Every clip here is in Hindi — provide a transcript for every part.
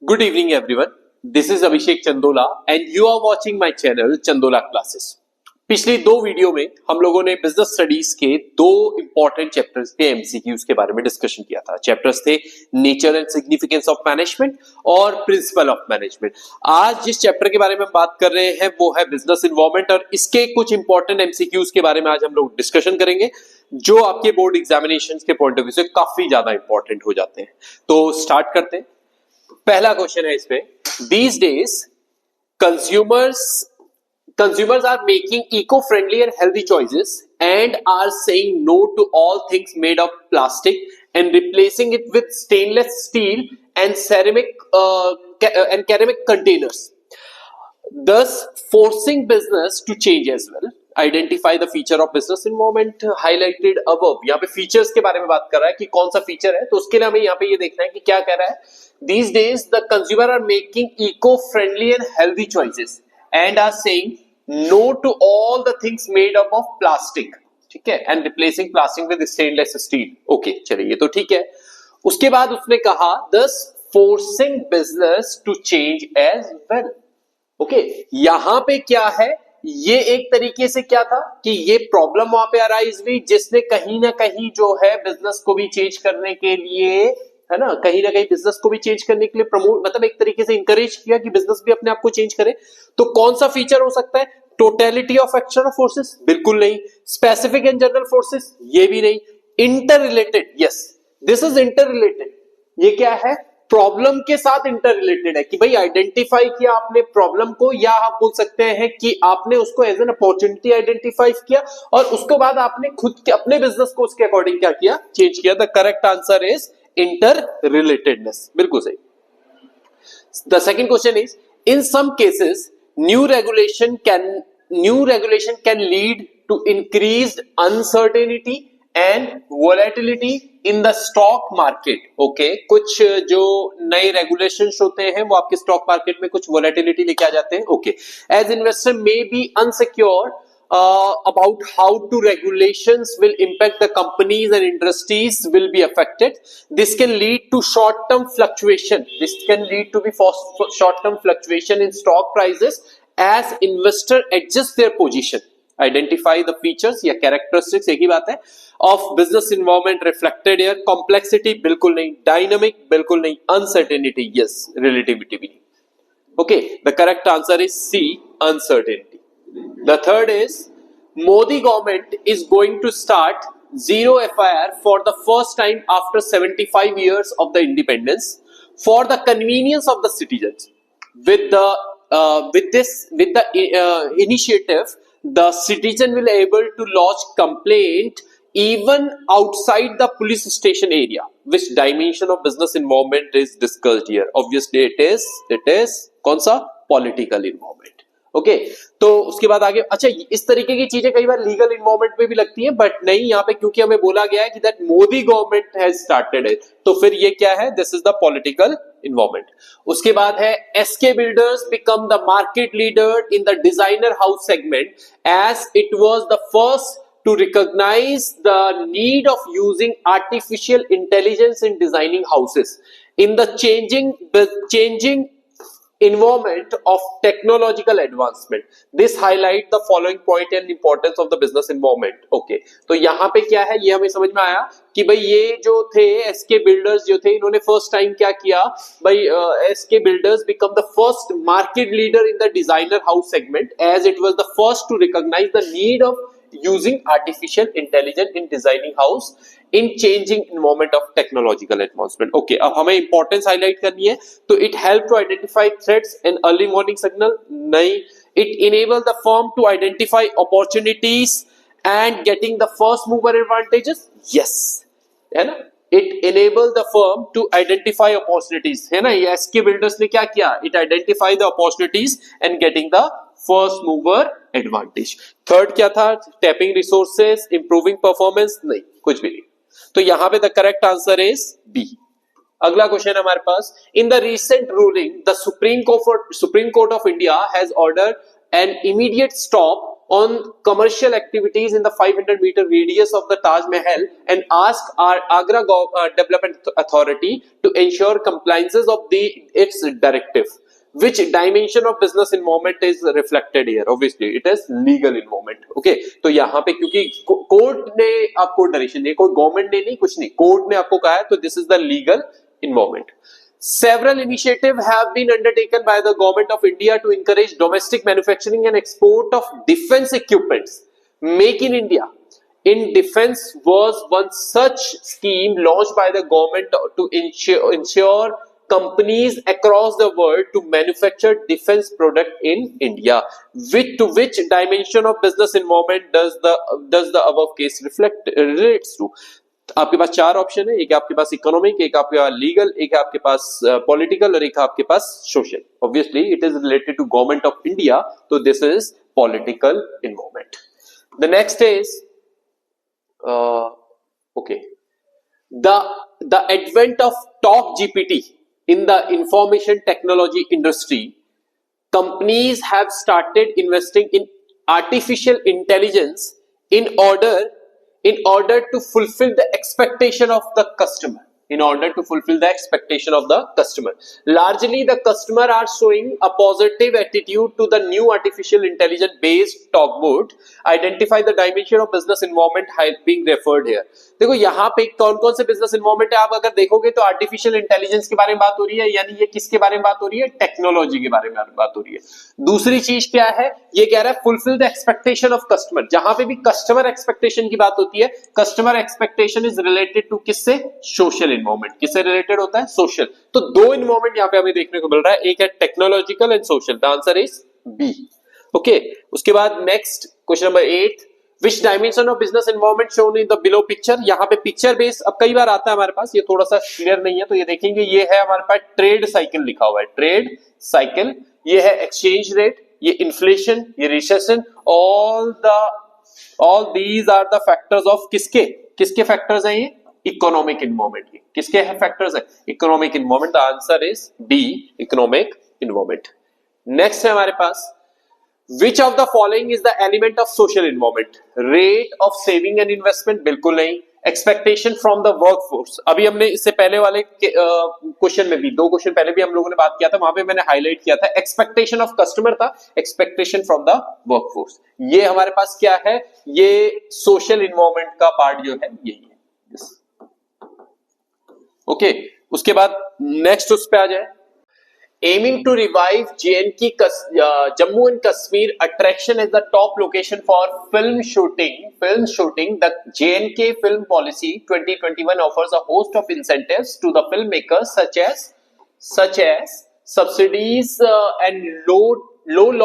Good evening everyone. This is Abhishek Chandola and you are watching my channel Chandola Classes. पिछली दो वीडियो में हम लोगों ने बिजनेस स्टडीज के दो इंपॉर्टेंट चैप्टर्स के एमसीक्यूज के बारे में डिस्कशन किया था. चैप्टर्स थे nature and significance of management और प्रिंसिपल ऑफ मैनेजमेंट. आज जिस चैप्टर के बारे में बात कर रहे हैं वो है बिजनेस इन्वायरमेंट और इसके कुछ इंपॉर्टेंट एमसीक्यूज के बारे में आज हम लोग डिस्कशन करेंगे जो आपके बोर्ड एग्जामिनेशन के पॉइंट ऑफ व्यू से काफी ज्यादा इंपॉर्टेंट हो जाते हैं. तो स्टार्ट करते हैं. पहला क्वेश्चन है इसमें, these days consumers are making eco-friendly and healthy choices and are saying no to all things made of plastic and replacing it with stainless steel and ceramic containers, thus forcing business to change as well. Identify the feature of business environment highlighted above. यहाँ पे फीचर्स के बारे में बात कर रहा है कि कौन सा फीचर है, तो उसके लिए हमें यहाँ पे ये देखना है कि क्या कह रहा है. These days the consumer are making eco-friendly and healthy choices and are saying no to all the things made up of plastic, ठीक है, and replacing plastic with stainless steel. Okay, चलिए ये तो ठीक है. उसके बाद उसने कहा thus forcing business to change as well. Okay, यहाँ पे क्या है, ये एक तरीके से क्या था कि ये प्रॉब्लम वहां पे अराइज हुई जिसने कहीं ना कहीं जो है बिजनेस को भी चेंज करने के लिए, है ना, कहीं ना कहीं बिजनेस को भी चेंज करने के लिए प्रमोट, मतलब एक तरीके से इंकरेज किया कि बिजनेस भी अपने आप को चेंज करे. तो कौन सा फीचर हो सकता है? Totality of external forces? बिल्कुल नहीं. Specific and general forces? ये भी नहीं. Inter related? Yes, this is inter related. ये क्या है? प्रॉब्लम के साथ इंटर रिलेटेड है कि भाई आइडेंटिफाई किया आपने प्रॉब्लम को, या आप बोल सकते हैं कि आपने उसको एज एन अपॉर्चुनिटी आइडेंटिफाई किया और उसके बाद आपने खुद के अपने बिजनेस को उसके अकॉर्डिंग क्या किया, चेंज किया. The correct answer is interrelatedness. बिल्कुल सही. The second question is, in some cases new regulation can lead to increased uncertainty and volatility in the stock market. Okay, कुछ जो नए रेगुलेशंस होते हैं वो आपके स्टॉक मार्केट में कुछ वोलेटिलिटी लेके आ जाते हैं. Okay, as investor may be unsecure about how to regulations will impact the companies and industries will be affected. This can lead to short-term fluctuation. This can lead to be short-term fluctuation in stock prices as investor adjust their position. Identify the features या characteristics, एक ही बात है, of business environment reflected here. Complexity बिल्कुल नहीं. Dynamic बिल्कुल नहीं. Uncertainty yes. Relativity भी नहीं. Okay, the correct answer is C, uncertainty. The third is, Modi government is going to start zero FIR for the first time after 75 years of the independence for the convenience of the citizens. With the initiative, the citizen will able to lodge complaint even outside the police station area. Which dimension of business involvement is discussed here? Obviously, it is कौन सा? Political involvement. ओके, तो उसके बाद आगे, अच्छा इस तरीके की चीजें कई बार लीगल इन्वॉल्वमेंट में भी लगती हैं, बट नहीं, यहाँ पे क्योंकि हमें बोला गया है कि that Modi government has started it, तो फिर ये क्या है? This is the political involvement. उसके बाद है, SK builders become the market leader in the designer house segment as it was the first to recognize the need of using artificial intelligence in designing houses in the changing environment of technological advancement. This highlight the following point and importance of the business environment. Okay, तो यहाँ पे क्या है, ये हमें समझ में आया कि भाई ये जो थे एसके बिल्डर्स जो थे, इन्होंने फर्स्ट टाइम क्या किया भाई, SK builders become the first market leader in the designer house segment as it was the first to recognise the need of using artificial intelligence in designing house in changing environment of technological advancement. Okay, अब हमें importance highlight करनी है, तो it help to identify threats and early warning signal? नहीं. It enable the firm to identify opportunities and getting the first mover advantages? Yes, है ना. It enable the firm to identify opportunities, है ना. ये एसके बिल्डर्स ने क्या किया? It identify the opportunities and getting the first mover advantage. Third क्या था? Tapping resources, improving performance? नहीं, कुछ भी नहीं. तो यहां पे the correct answer is B. अगला क्वेश्चन हमारे पास, in the recent ruling the Supreme Court of India has ordered an immediate stop on commercial activities in the 500-meter radius of the Taj Mahal and ask our Agra Development Authority to ensure compliances of its directive. Which dimension of business involvement is reflected here? Obviously, it is legal involvement. Okay, तो यहाँ पे क्योंकि कोर्ट ने आपको डायरेक्शन दी, कोई गवर्नमेंट ने नहीं, कुछ नहीं, कोर्ट ने आपको कहा है, तो this is the legal involvement. Several initiatives have been undertaken by the government of India to encourage domestic manufacturing and export of defense equipments. Make in India in defense was one such scheme launched by the government to ensure companies across the world to manufacture defense product in India. To which dimension of business involvement does the above case relates to? आपके पास चार ऑप्शन है, एक आपके पास इकोनॉमिक, एक आपके लीगल, एक आपके पास पॉलिटिकल और एक आपके पास social. Obviously it is related to government of India, तो this is political involvement. The next is okay, the advent of top GPT in the information technology industry. Companies have started investing in artificial intelligence in order to fulfill the expectation of the customer. Largely, the customer are showing a positive attitude to the new artificial intelligence based talkboard. Identify the dimension of business involvement being referred here. देखो यहाँ पे कौन कौन से बिजनेस इन्वॉल्वमेंट है, आप अगर देखोगे तो आर्टिफिशियल इंटेलिजेंस के बारे में बात हो रही है, यानी ये किसके बारे में बात हो रही है? टेक्नोलॉजी के बारे में बात हो रही है. दूसरी चीज क्या है, ये कह रहा है fulfil the expectation of customer. जहां पे भी कस्टमर एक्सपेक्टेशन की बात होती है, customer expectation is related to किससे? Social involvement. किससे रिलेटेड होता है? सोशल. तो दो इन्वॉल्वमेंट यहाँ पे हमें देखने को मिल रहा है, एक है technological and social. The answer is B. Okay, उसके बाद next question number 8. Which dimension of business involvement shown in the below picture? यहाँ पे पिक्चर बेस अब कई बार आता है हमारे पास, ये थोड़ा सा क्लियर नहीं है, तो ये देखेंगे, ये है हमारे पास ट्रेड साइकिल लिखा हुआ है, ट्रेड साइकिल. ये है एक्सचेंज रेट, ये इन्फ्लेशन, ये recession. All these are the factors of किसके फैक्टर्स हैं? ये इकोनॉमिक इन्वॉल्वमेंट के. किसके फैक्टर्स है? Economic involvement. The answer is D, economic involvement. Next है हमारे पास, Which of the following is the element of social involvement? Rate of saving and investment? बिल्कुल नहीं. Expectation from the workforce. अभी हमने इससे पहले वाले क्वेश्चन में भी, 2 क्वेश्चन पहले भी हम लोगों ने बात किया था, वहां पे मैंने हाईलाइट किया था एक्सपेक्टेशन ऑफ कस्टमर था, एक्सपेक्टेशन फ्रॉम द वर्कफोर्स. ये हमारे पास क्या है? ये सोशल इन्वॉल्वमेंट का पार्ट जो है यही है. ओके, उसके बाद नेक्स्ट उस पे आ जाए. Aiming to revive Jammu and Kashmir attraction as the top location for film shooting, the J&K Film Policy 2021 offers a host of incentives to the filmmakers such as subsidies and low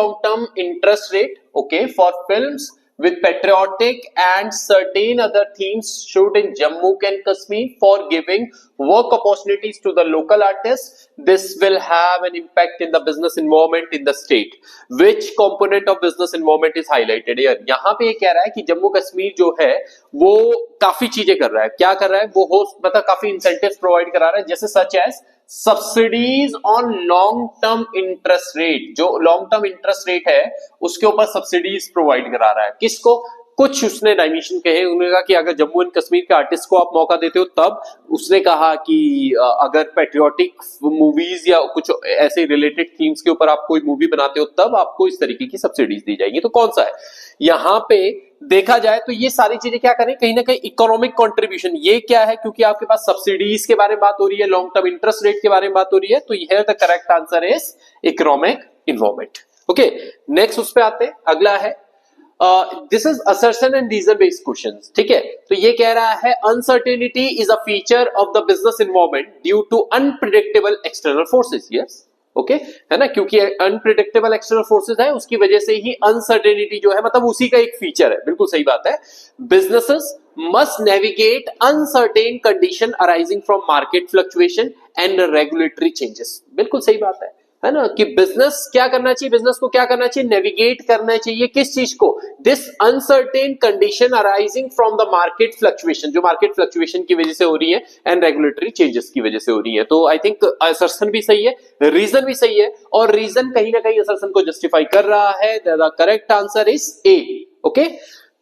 long-term interest rate, okay, for films with patriotic and certain other themes shoot in Jammu and Kashmir, for giving work opportunities to the local artists. This will have an impact in the business environment in the state. Which component of business environment is highlighted here? यहाँ पे ये कह रहा है कि जम्मू कश्मीर जो है वो काफी चीजें कर रहा है. क्या कर रहा है? वो होस्ट मतलब काफी इंसेंटिव्स प्रोवाइड करा रहा है, जैसे such as subsidies on long term interest rate. जो लॉन्ग टर्म इंटरेस्ट रेट है उसके ऊपर सब्सिडीज प्रोवाइड करा रहा है. किसको? कुछ उसने डायमेंशन कहे, उन्होंने कहा कि अगर जम्मू एंड कश्मीर के आर्टिस्ट को आप मौका देते हो तब. उसने कहा कि अगर पैट्रियोटिक मूवीज या कुछ ऐसे रिलेटेड थीम्स के ऊपर आप कोई मूवी बनाते हो तब आपको इस तरीके की सब्सिडीज दी जाएगी. तो कौन सा है? यहाँ पे देखा जाए तो ये सारी चीजें क्या करें, कहीं ना कहीं इकोनॉमिक कंट्रीब्यूशन. ये क्या है? क्योंकि आपके पास सब्सिडीज के बारे में बात हो रही है, लॉन्ग टर्म इंटरेस्ट रेट के बारे में बात हो रही है, तो यह the correct answer is economic involvement. Okay, next उस पे आते हैं. अगला है this is assertion and reason based questions. ठीक है, तो ये कह रहा है uncertainty is a feature of the business involvement due to unpredictable external forces. Yes, okay, है ना, क्योंकि अनप्रिडिक्टेबल एक्सटर्नल फोर्सेस है, उसकी वजह से ही अनसर्टेनिटी जो है मतलब उसी का एक फीचर है. बिल्कुल सही बात है. Businesses must navigate uncertain condition arising from market fluctuation and regulatory changes. बिल्कुल सही बात है. है ना, कि बिजनेस क्या करना चाहिए, बिजनेस को क्या करना चाहिए, नेविगेट करना चाहिए किस चीज को, this uncertain condition arising from the market fluctuation, जो मार्केट फ्लक्चुएशन की वजह से हो रही है एंड रेगुलेटरी चेंजेस की वजह से हो रही है। तो आई थिंक असर्शन भी सही है, रीजन भी सही है, और रीजन कहीं ना कहीं असर्शन को जस्टिफाई कर रहा है। The correct answer is A. Okay,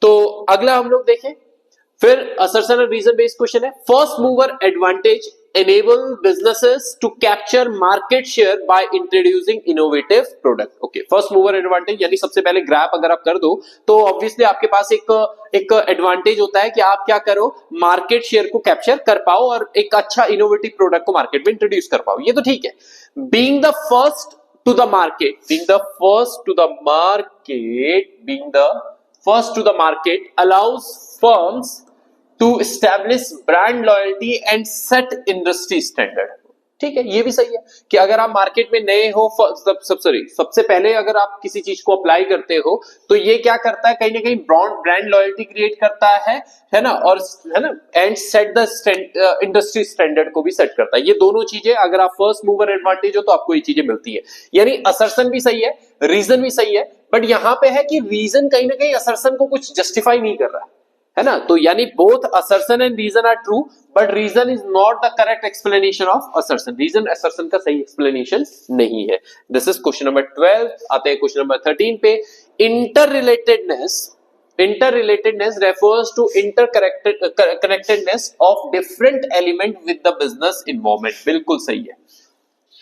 तो अगला हम लोग देखें, फिर assertion and reason based question है, first mover advantage enable businesses to capture market share by introducing innovative product. Okay, first mover advantage यानी सबसे पहले ग्रैप अगर आप कर दो तो ऑब्वियसली आपके पास एक एडवांटेज होता है कि आप क्या करो, मार्केट शेयर को कैप्चर कर पाओ और एक अच्छा इनोवेटिव प्रोडक्ट को मार्केट में इंट्रोड्यूस कर पाओ, ये तो ठीक है। Being the first to the market, being the first to the market, being the first to the market allows firms to establish brand loyalty and set industry standard. ठीक है, ये भी सही है कि अगर आप मार्केट में नए हो, सबसे पहले अगर आप किसी चीज को अप्लाई करते हो तो ये क्या करता है, कहीं ना कहीं ब्रांड लॉयल्टी क्रिएट करता है ना, और है ना, and set the industry standard को भी सेट करता है। ये दोनों चीजें अगर आप फर्स्ट मूवर एडवांटेज हो तो आपको ये चीजें मिलती है, यानी असर्शन भी सही है, रीजन भी सही है, बट यहां पे है कि रीजन कहीं ना कहीं असर्शन को कुछ जस्टिफाई नहीं कर रहा है ना, तो यानी both assertion and reason are true, but reason is not the correct explanation of assertion, reason assertion का सही एक्सप्लेनेशन नहीं है। This is question number 12। आते हैं क्वेश्चन नंबर 13 पे, इंटररिलेटेडनेस refers to interconnectedness of different element with the business environment। बिल्कुल सही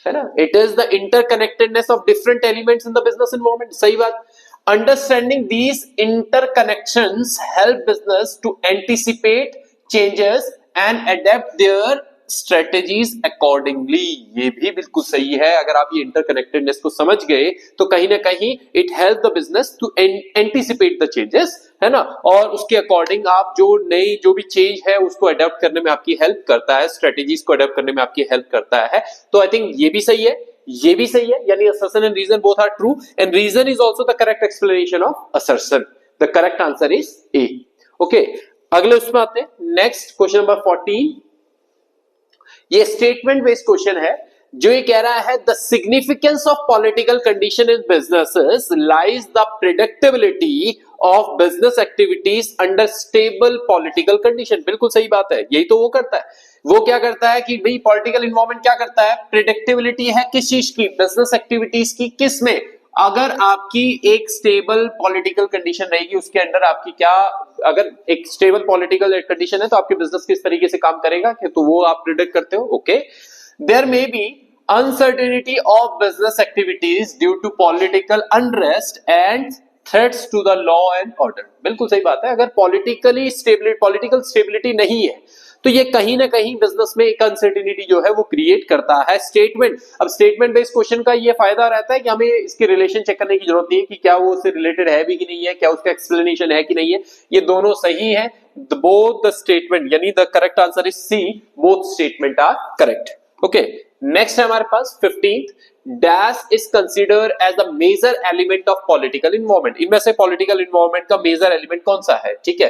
है ना, it is the interconnectedness of different elements in the business environment, सही बात। Understanding these interconnections help business to anticipate changes and adapt their strategies accordingly। ये भी बिल्कुल सही है, अगर आप ये इंटरकनेक्टेडनेस को समझ गए तो कहीं ना कहीं it help the business to anticipate the changes, है ना, और उसके अकॉर्डिंग आप जो भी चेंज है उसको अडेप्ट करने में आपकी हेल्प करता है, स्ट्रेटेजीज को अडेप्ट करने में आपकी हेल्प करता है। तो आई थिंक ये भी सही है, ये भी सही है, यानी assertion and reason both are true and reason is also the correct explanation of assertion। The correct answer is A। Okay, अगले उसमें आते हैं, नेक्स्ट क्वेश्चन नंबर 14। ये स्टेटमेंट बेस्ड क्वेश्चन है, जो ये कह रहा है the significance of political condition in businesses lies the predictability of business activities under stable political condition. बिल्कुल सही बात है, यही तो वो करता है। वो क्या करता है कि भाई पॉलिटिकल इन्वायरमेंट क्या करता है, प्रेडिक्टेबिलिटी है किस चीज की, बिजनेस एक्टिविटीज की, किस में, अगर आपकी एक स्टेबल पॉलिटिकल कंडीशन रहेगी उसके अंडर आपकी क्या, अगर एक स्टेबल पॉलिटिकल कंडीशन है तो आपके बिजनेस किस तरीके से काम करेगा, तो वो आप प्रेडिक्ट करते हो। Okay, there may be uncertainty of business activities due to political unrest and threats to the law and order। बिल्कुल सही बात है, अगर पॉलिटिकल स्टेबिलिटी नहीं है तो ये कहीं ना कहीं बिजनेस में एक अनसर्टेनिटी जो है वो क्रिएट करता है। स्टेटमेंट, अब स्टेटमेंट बेस्ड क्वेश्चन का ये फायदा रहता है कि हमें इसकी रिलेशन चेक करने की जरूरत नहीं है कि क्या वो उससे रिलेटेड है भी कि नहीं है, क्या उसका एक्सप्लेनेशन है कि नहीं है, ये दोनों सही है। बोथ द स्टेटमेंट, यानी the correct answer is C, both statement are correct. Okay, next है हमारे पास 15th, dash is considered as the major element of political environment. इनमें से पॉलिटिकल इन्वायरमेंट का मेजर एलिमेंट कौन सा है, ठीक है,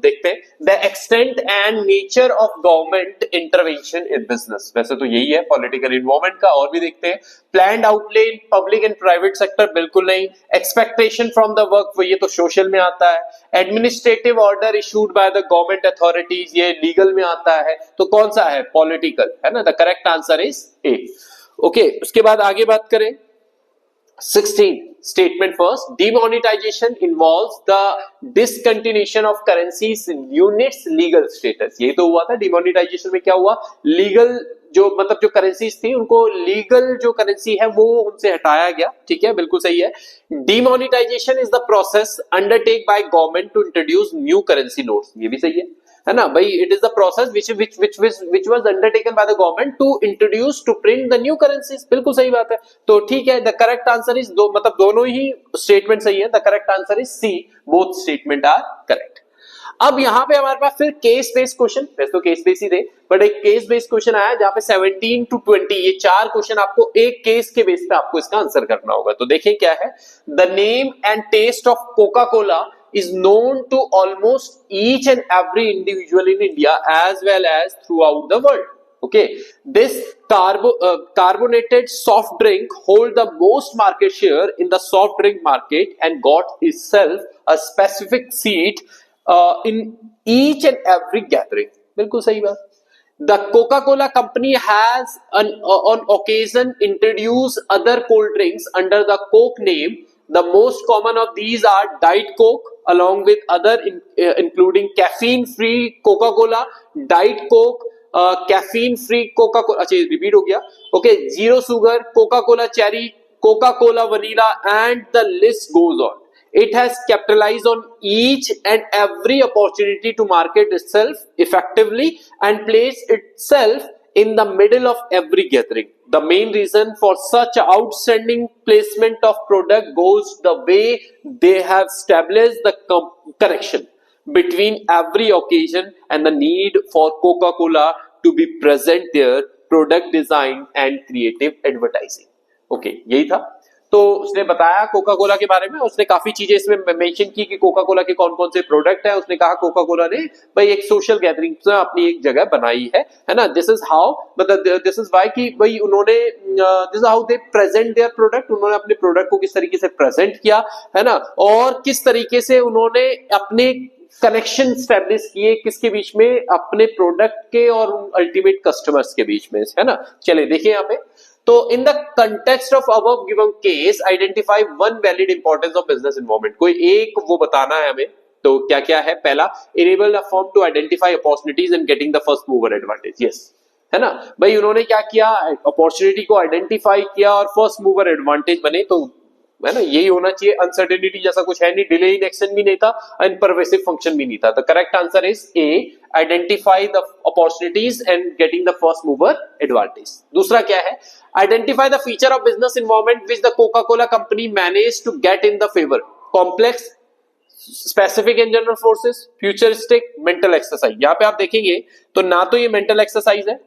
देखते हैं, the extent and nature of government intervention in business. वैसे तो यही है पॉलिटिकल इन्वायरमेंट का, और भी देखते हैं, planned outlay in public and private sector, बिल्कुल नहीं। एक्सपेक्टेशन फ्रॉम द वर्क, ये तो सोशल में आता है। Administrative order issued by the government authorities, ये लीगल में आता है। तो कौन सा है, पॉलिटिकल, है ना, the correct answer is A. Okay, उसके बाद आगे बात करें 16 statement first, demonetisation involves the discontinuation of currencies units legal status. ये तो हुआ था डिमोनेटाइजेशन में, क्या हुआ, लीगल जो मतलब जो करेंसीज थी उनको लीगल जो करेंसी है वो उनसे हटाया गया, ठीक है, बिल्कुल सही है। Demonetisation is the process undertake by government to introduce new currency notes, ये भी सही है ना भाई, it is the process which was undertaken by the government to introduce to print the new currencies। बिल्कुल सही बात है, तो ठीक है, द करेक्ट आंसर इज दो, मतलब दोनों ही स्टेटमेंट सही है, the correct answer is C, both statement are correct. अब यहां पे हमारे पास फिर केस बेस्ड क्वेश्चन, वैसे तो केस बेस्ड ही थे, बट एक केस बेस्ड क्वेश्चन आया जहां पे 17 to 20 ये चार क्वेश्चन आपको एक केस के बेस पे आपको इसका आंसर करना होगा। तो देखिए क्या है, the name and taste of Coca Cola is known to almost each and every individual in India as well as throughout the world। Okay, this carbonated soft drink hold the most market share in the soft drink market and got itself a specific seat in each and every gathering. बिल्कुल सही बात. The Coca-Cola company has on occasion introduced other cold drinks under the Coke name. The most common of these are Diet Coke along with other including caffeine-free Coca-Cola, Diet Coke, caffeine-free Coca-Cola. अच्छा रिपीट हो गया. Okay, zero sugar, Coca-Cola cherry, Coca-Cola vanilla, and the list goes on. It has capitalized on each and every opportunity to market itself effectively and place itself in the middle of every gathering. The main reason for such outstanding placement of product goes the way they have established the connection between every occasion and the need for Coca-Cola to be present there, product design and creative advertising. Okay, यही था. तो उसने बताया कोका कोला के बारे में, उसने काफी चीजें इसमें मेंशन की कि कोका कोला के कौन कौन से प्रोडक्ट है. उसने कहा कोका कोला ने भाई एक सोशल गैदरिंग में अपनी एक जगह बनाई है ना. दिस इज हाउ, मतलब दिस इज व्हाई कि भाई उन्होंने this how they present their product. उन्होंने अपने प्रोडक्ट को किस तरीके से प्रेजेंट किया है ना, और किस तरीके से उन्होंने अपने कनेक्शन स्टैब्लिश किए किसके बीच में, अपने प्रोडक्ट के और अल्टीमेट कस्टमर्स के बीच में, है ना. चले देखिए यहाँ पे. तो in the context of above given case, identify one valid importance of business involvement. कोई एक वो बताना है हमें. तो क्या क्या है? पहला, enable a firm to identify opportunities and getting the first mover advantage. Yes, है ना भाई. उन्होंने क्या किया, अपॉर्चुनिटी को आइडेंटिफाई किया और फर्स्ट मूवर एडवांटेज बने. तो है ना, यही होना चाहिए. अनसर्टेनिटी जैसा कुछ है नहीं, डिले इन एक्शन भी नहीं था, एंड परवेसिव फंक्शन भी नहीं था. The correct answer is A, identify the opportunities and getting the first mover advantage. दूसरा क्या है, identify the feature of business involvement which the Coca Cola company manage to get in the favour. Complex, specific and general forces, futuristic, mental exercise. यहां पे आप देखेंगे तो ना तो ये मेंटल एक्सरसाइज है,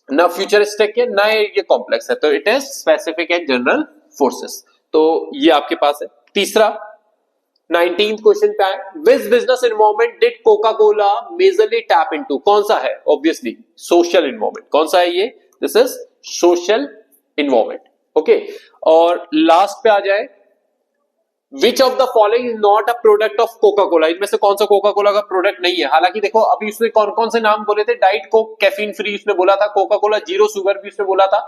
ना फ्यूचरिस्टिक है, ना ये कॉम्प्लेक्स है. तो it is specific and general forces. तो ये आपके पास है. तीसरा 19th क्वेश्चन पे है, which business involvement did Coca Cola majorly tap into. कौन सा है? Obviously social involvement. कौन सा है ये? This is social involvement. Okay, और लास्ट पे आ जाए, which of the following is not a product of Coca Cola. इनमें से कौन सा कोका कोला का प्रोडक्ट नहीं है? हालांकि देखो अभी उसने कौन कौन से नाम बोले थे, डाइट कोक कैफीन फ्री उसने बोला था, कोका कोला जीरो शुगर भी उसने बोला था,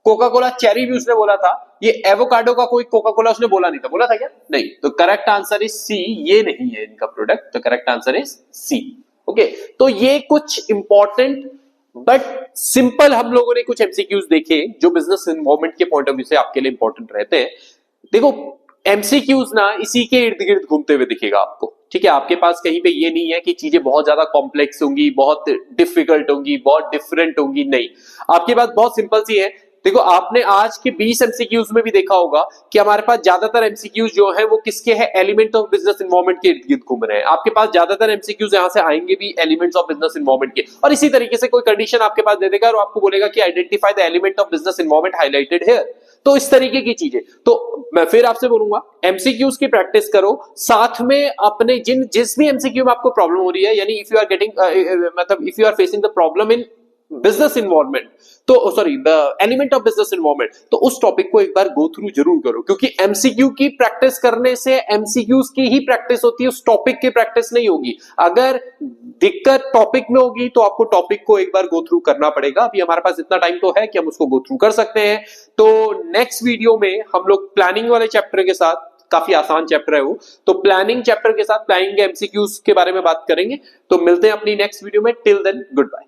कोका कोला चेरी भी उसने बोला था. ये एवोकाडो का कोई कोका कोला उसने बोला नहीं था. बोला था क्या? नहीं. तो करेक्ट आंसर इज सी, ये नहीं है इनका प्रोडक्ट. तो correct answer is C. Okay, तो ये कुछ इंपॉर्टेंट बट सिंपल हम लोगों ने कुछ एमसीक्यूज देखे जो बिजनेस इन्वॉल्वमेंट के पॉइंट ऑफ व्यू से आपके लिए इंपॉर्टेंट रहते हैं. देखो एमसीक्यूज ना इसी के इर्द गिर्द घूमते हुए दिखेगा आपको. ठीक है, आपके पास कहीं पे ये नहीं है कि चीजें बहुत ज्यादा कॉम्प्लेक्स होंगी, बहुत डिफिकल्ट होंगी, बहुत डिफरेंट होंगी. नहीं, आपकी बात बहुत सिंपल सी है. देखो आपने आज के 20 एमसीक्यूज में भी देखा होगा कि हमारे पास ज्यादातर एमसीक्यूज जो है वो किसके हैं? एलिमेंट ऑफ बिजनेस इन्वॉल्वमेंट के इर्द गिर्द घूम रहे हैं. आपके पास ज्यादातर एमसीक्यूज यहां से आएंगे भी एलिमेंट्स ऑफ बिजनेस इन्वॉल्वमेंट के. और इसी तरीके से कोई कंडीशन आपके पास दे देगा और आपको बोलेगा कि identify the element of business involvement highlighted here. तो इस तरीके की चीजें. तो मैं फिर आपसे बोलूंगा एमसीक्यूज की प्रैक्टिस करो, साथ में अपने जिस भी एमसीक्यू में आपको प्रॉब्लम हो रही है, यानी इफ यू आर गेटिंग मतलब if you are facing the problem in business involvement, तो sorry the element of business involvement, तो उस टॉपिक को एक बार गो थ्रू जरूर करो. क्योंकि एमसीक्यू की प्रैक्टिस करने से एमसीक्यूज की ही प्रैक्टिस होती है, उस टॉपिक की प्रैक्टिस नहीं होगी. अगर दिक्कत टॉपिक में होगी तो आपको टॉपिक को एक बार गो थ्रू करना पड़ेगा. अभी हमारे पास इतना टाइम तो है कि हम उसको गो थ्रू कर सकते हैं. तो नेक्स्ट वीडियो में हम लोग प्लानिंग वाले चैप्टर के साथ, काफी आसान चैप्टर है वो, तो प्लानिंग चैप्टर के साथ प्लानिंग एमसीक्यूज के बारे में बात करेंगे. तो मिलते हैं अपनी नेक्स्ट वीडियो में. Till then good bye.